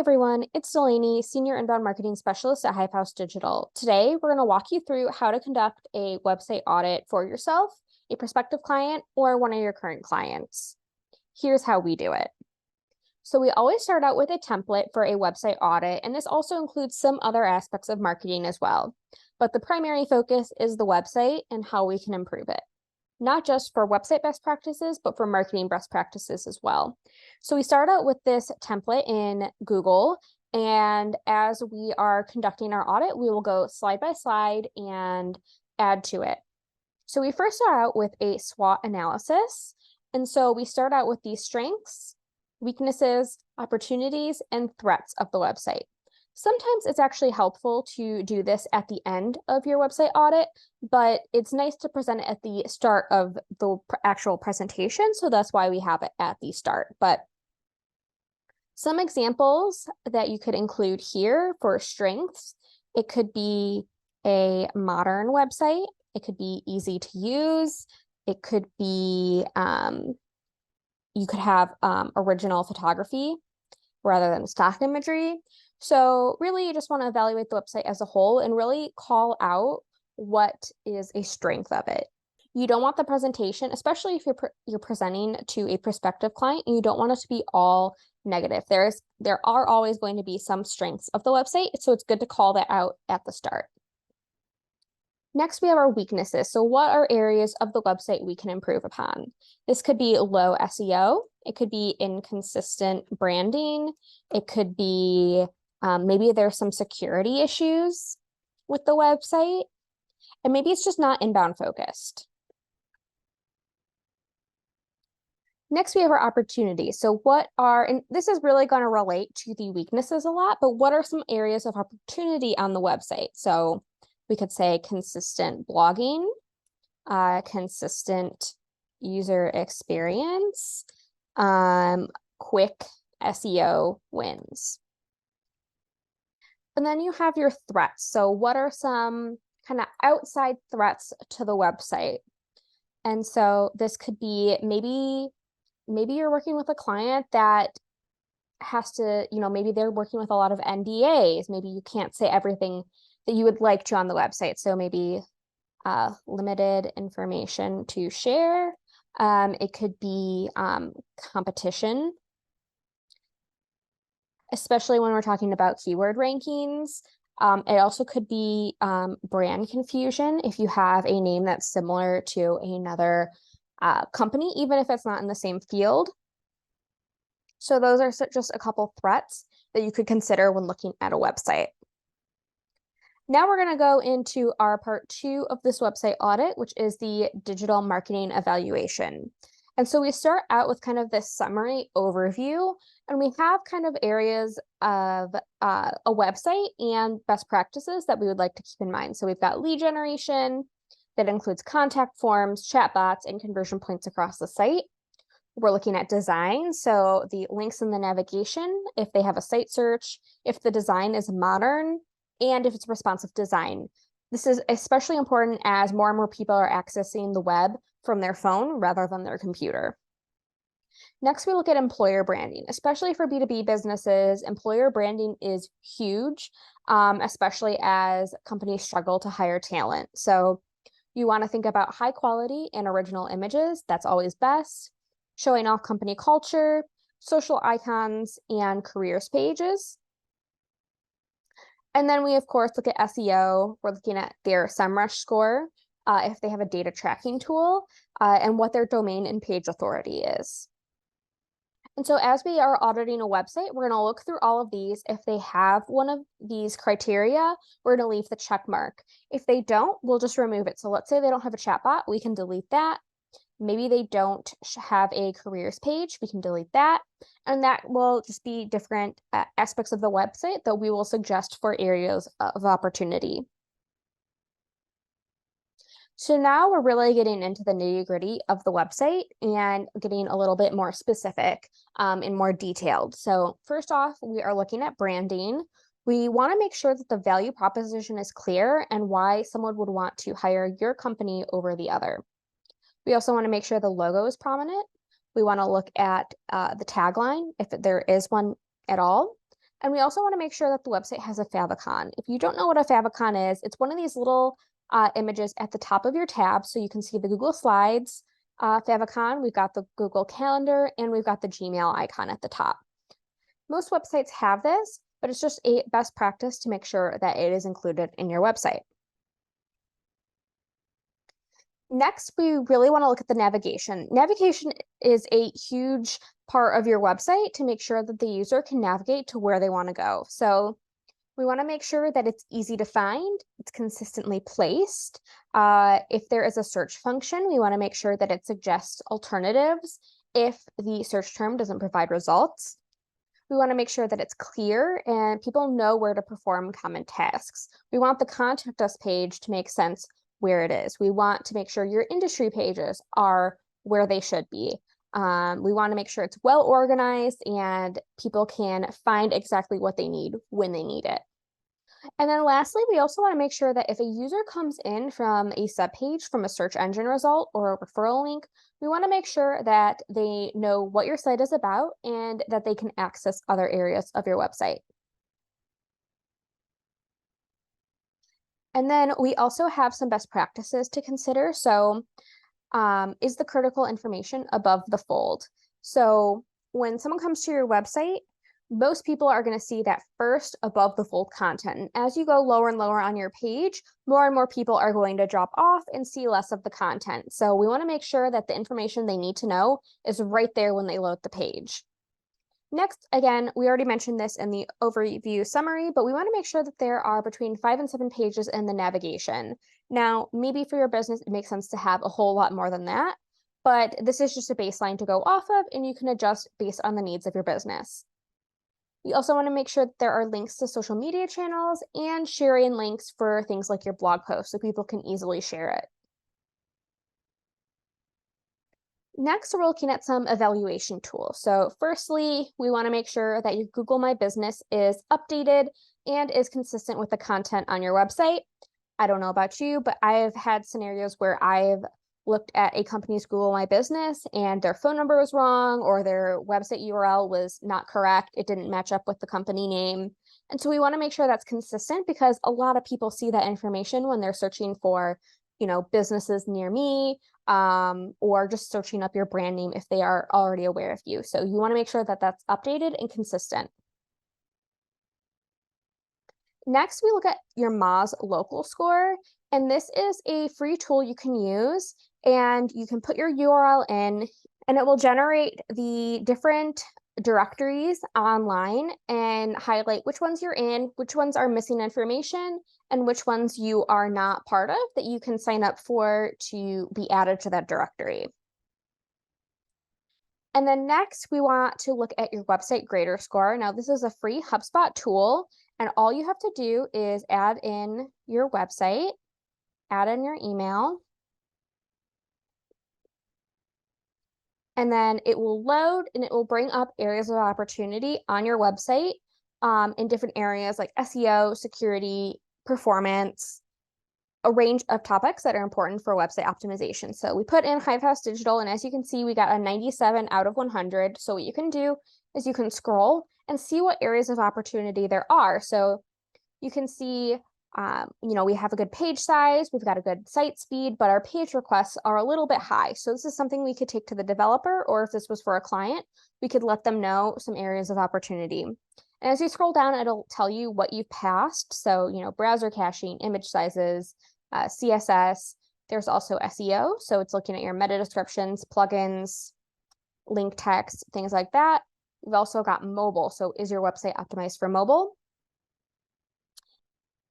everyone, it's Delaney, Senior Inbound Marketing Specialist at Hivehouse Digital. Today, we're going to walk you through how to conduct a website audit for yourself, a prospective client, or one of your current clients. Here's how we do it. So we always start out with a template for a website audit, and this also includes some other aspects of marketing as well. But the primary focus is the website and how we can improve it. Not just for website best practices, but for marketing best practices as well. So we start out with this template in Google, and as we are conducting our audit, we will go slide by slide and add to it. So we first start out with a SWOT analysis. And so we start out with the strengths, weaknesses, opportunities, and threats of the website. Sometimes it's actually helpful to do this at the end of your website audit, but it's nice to present it at the start of the actual presentation. So that's why we have it at the start. But some examples that you could include here for strengths, it could be a modern website. It could be easy to use. It could be, you could have original photography rather than stock imagery. So really, you just want to evaluate the website as a whole and really call out what is a strength of it. You don't want the presentation, especially if you're presenting to a prospective client, you don't want it to be all negative. There are always going to be some strengths of the website, so it's good to call that out at the start. Next, we have our weaknesses. So what are areas of the website we can improve upon? This could be low SEO. It could be inconsistent branding. It could be maybe there's some security issues with the website, and maybe it's just not inbound focused. Next, we have our opportunities. So and this is really going to relate to the weaknesses a lot, but what are some areas of opportunity on the website? So we could say consistent blogging, consistent user experience, quick SEO wins. And then you have your threats. So what are some kind of outside threats to the website? And so this could be maybe you're working with a client that has to, maybe they're working with a lot of NDAs. Maybe you can't say everything that you would like to on the website. So maybe limited information to share. It could be competition, especially when we're talking about keyword rankings. It also could be brand confusion if you have a name that's similar to another company, even if it's not in the same field. So those are just a couple threats that you could consider when looking at a website. Now we're going to go into our part 2 of this website audit, which is the digital marketing evaluation. And so we start out with kind of this summary overview, and we have kind of areas of a website and best practices that we would like to keep in mind. So we've got lead generation that includes contact forms, chatbots, and conversion points across the site. We're looking at design, so the links in the navigation, if they have a site search, if the design is modern, and if it's responsive design. This is especially important as more and more people are accessing the web from their phone rather than their computer. Next, we look at employer branding. Especially for B2B businesses, employer branding is huge, especially as companies struggle to hire talent. So you want to think about high quality and original images. That's always best. Showing off company culture, social icons, and careers pages. And then we, of course, look at SEO. We're looking at their SEMrush score, if they have a data tracking tool, and what their domain and page authority is. And so as we are auditing a website, we're going to look through all of these. If they have one of these criteria, we're going to leave the check mark. If they don't, we'll just remove it. So let's say they don't have a chatbot, we can delete that. Maybe they don't have a careers page, we can delete that. And that will just be different aspects of the website that we will suggest for areas of opportunity. So now we're really getting into the nitty-gritty of the website and getting a little bit more specific and more detailed. So first off, we are looking at branding. We want to make sure that the value proposition is clear and why someone would want to hire your company over the other. We also want to make sure the logo is prominent. We want to look at the tagline, if there is one at all. And we also want to make sure that the website has a favicon. If you don't know what a favicon is, it's one of these little images at the top of your tab. So you can see the Google Slides favicon, we've got the Google Calendar, and we've got the Gmail icon at the top. Most websites have this, but it's just a best practice to make sure that it is included in your website. Next, we really want to look at the navigation. Navigation is a huge part of your website to make sure that the user can navigate to where they want to go. So we want to make sure that it's easy to find, it's consistently placed. If there is a search function, we want to make sure that it suggests alternatives if the search term doesn't provide results. We want to make sure that it's clear and people know where to perform common tasks. We want the contact us page to make sense where it is. We want to make sure your industry pages are where they should be. We want to make sure it's well organized and people can find exactly what they need when they need it. And then lastly, we also want to make sure that if a user comes in from a subpage from a search engine result or a referral link, we want to make sure that they know what your site is about and that they can access other areas of your website. And then we also have some best practices to consider. So is the critical information above the fold? So when someone comes to your website, most people are going to see that first above the fold content. And as you go lower and lower on your page, more and more people are going to drop off and see less of the content. So we want to make sure that the information they need to know is right there when they load the page. Next, again, we already mentioned this in the overview summary, but we want to make sure that there are between 5 and 7 pages in the navigation. Now, maybe for your business, it makes sense to have a whole lot more than that, but this is just a baseline to go off of, and you can adjust based on the needs of your business. We also want to make sure that there are links to social media channels and sharing links for things like your blog post so people can easily share it. Next, we're looking at some evaluation tools. So firstly, we want to make sure that your Google My Business is updated and is consistent with the content on your website. I don't know about you, but I've had scenarios where I've looked at a company's Google My Business and their phone number was wrong or their website URL was not correct. It didn't match up with the company name. And so we want to make sure that's consistent because a lot of people see that information when they're searching for, businesses near me, or just searching up your brand name if they are already aware of you. So you want to make sure that that's updated and consistent. Next, we look at your Moz local score, and this is a free tool you can use, and you can put your URL in, and it will generate the different directories online and highlight which ones you're in, which ones are missing information, and which ones you are not part of that you can sign up for to be added to that directory. And then next, we want to look at your website grader score. Now, this is a free HubSpot tool, and all you have to do is add in your website, add in your email, and then it will load and it will bring up areas of opportunity on your website in different areas like SEO, security, performance, a range of topics that are important for website optimization. So we put in Hivehouse Digital, and as you can see, we got a 97 out of 100. So what you can do is you can scroll and see what areas of opportunity there are. So you can see, we have a good page size, we've got a good site speed, but our page requests are a little bit high. So this is something we could take to the developer, or if this was for a client, we could let them know some areas of opportunity. And as you scroll down, it'll tell you what you've passed. So, browser caching, image sizes, CSS. There's also SEO. So it's looking at your meta descriptions, plugins, link text, things like that. We've also got mobile. So is your website optimized for mobile?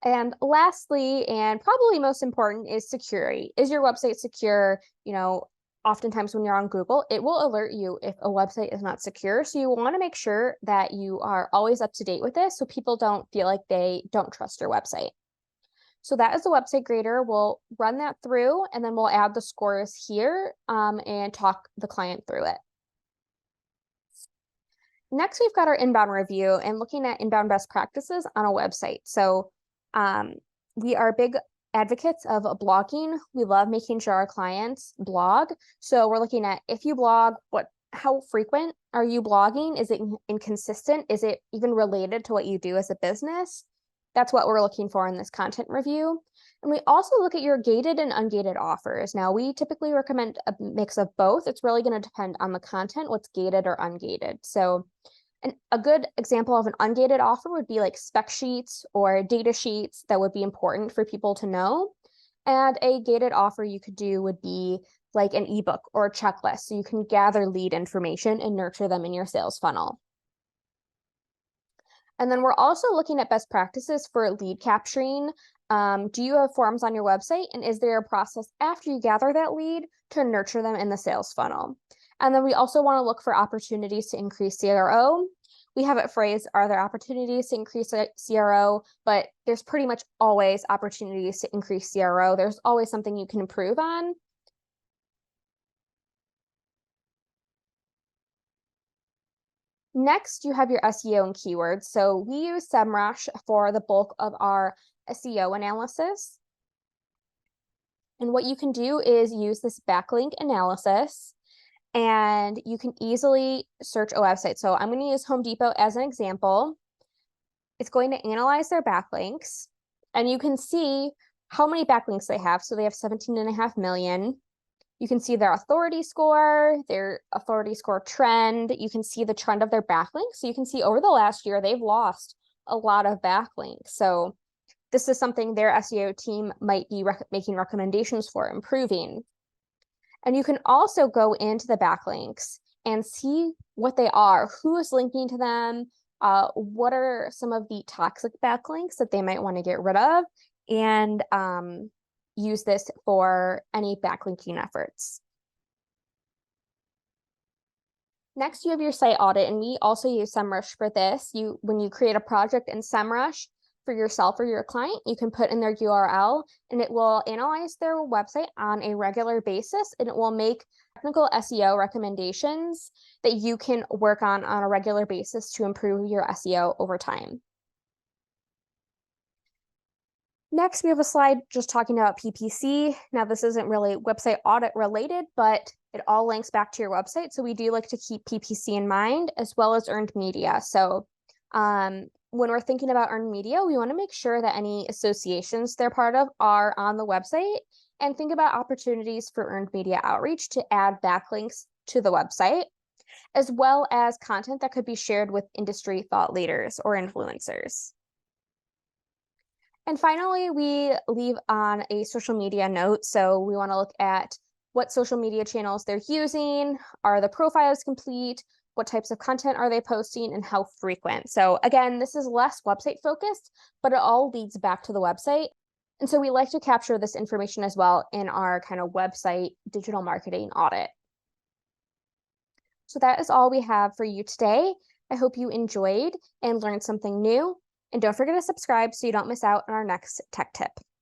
And lastly, and probably most important, is security. Is your website secure? Oftentimes when you're on Google, it will alert you if a website is not secure. So you want to make sure that you are always up to date with this so people don't feel like they don't trust your website. So that is the website grader. We'll run that through and then we'll add the scores here and talk the client through it. Next, we've got our inbound review and looking at inbound best practices on a website. So we are big advocates of blogging. We love making sure our clients blog. So we're looking at, if you blog, what How frequent are you blogging? Is it inconsistent? Is it even related to what you do as a business? That's what we're looking for in this content review. And we also look at your gated and ungated offers. Now, we typically recommend a mix of both. It's really going to depend on the content, what's gated or ungated. So a good example of an ungated offer would be like spec sheets or data sheets that would be important for people to know. And a gated offer you could do would be like an ebook or a checklist. So you can gather lead information and nurture them in your sales funnel. And then we're also looking at best practices for lead capturing. Do you have forms on your website? And is there a process after you gather that lead to nurture them in the sales funnel? And then we also want to look for opportunities to increase CRO. We have it phrased, are there opportunities to increase CRO? But there's pretty much always opportunities to increase CRO. There's always something you can improve on. Next, you have your SEO and keywords. So we use SEMrush for the bulk of our SEO analysis. And what you can do is use this backlink analysis, and you can easily search a website. So I'm going to use Home Depot as an example. It's going to analyze their backlinks, and you can see how many backlinks they have. So they have 17.5 million. You can see their authority score trend. You can see the trend of their backlinks. So you can see over the last year, they've lost a lot of backlinks. So this is something their SEO team might be making recommendations for improving. And you can also go into the backlinks and see what they are, who is linking to them, what are some of the toxic backlinks that they might want to get rid of, and use this for any backlinking efforts. Next, you have your site audit, and we also use SEMrush for this. When you create a project in SEMrush for yourself or your client, you can put in their URL, and it will analyze their website on a regular basis, and it will make technical SEO recommendations that you can work on a regular basis to improve your SEO over time. Next, we have a slide just talking about PPC. Now, this isn't really website audit related, but it all links back to your website. So we do like to keep PPC in mind, as well as earned media. So when we're thinking about earned media, we want to make sure that any associations they're part of are on the website, and think about opportunities for earned media outreach to add backlinks to the website, as well as content that could be shared with industry thought leaders or influencers. And finally, we leave on a social media note. So we want to look at what social media channels they're using. Are the profiles complete? What types of content are they posting, and how frequent? So again, this is less website focused, but it all leads back to the website. And so we like to capture this information as well in our kind of website digital marketing audit. So that is all we have for you today. I hope you enjoyed and learned something new. And don't forget to subscribe so you don't miss out on our next tech tip.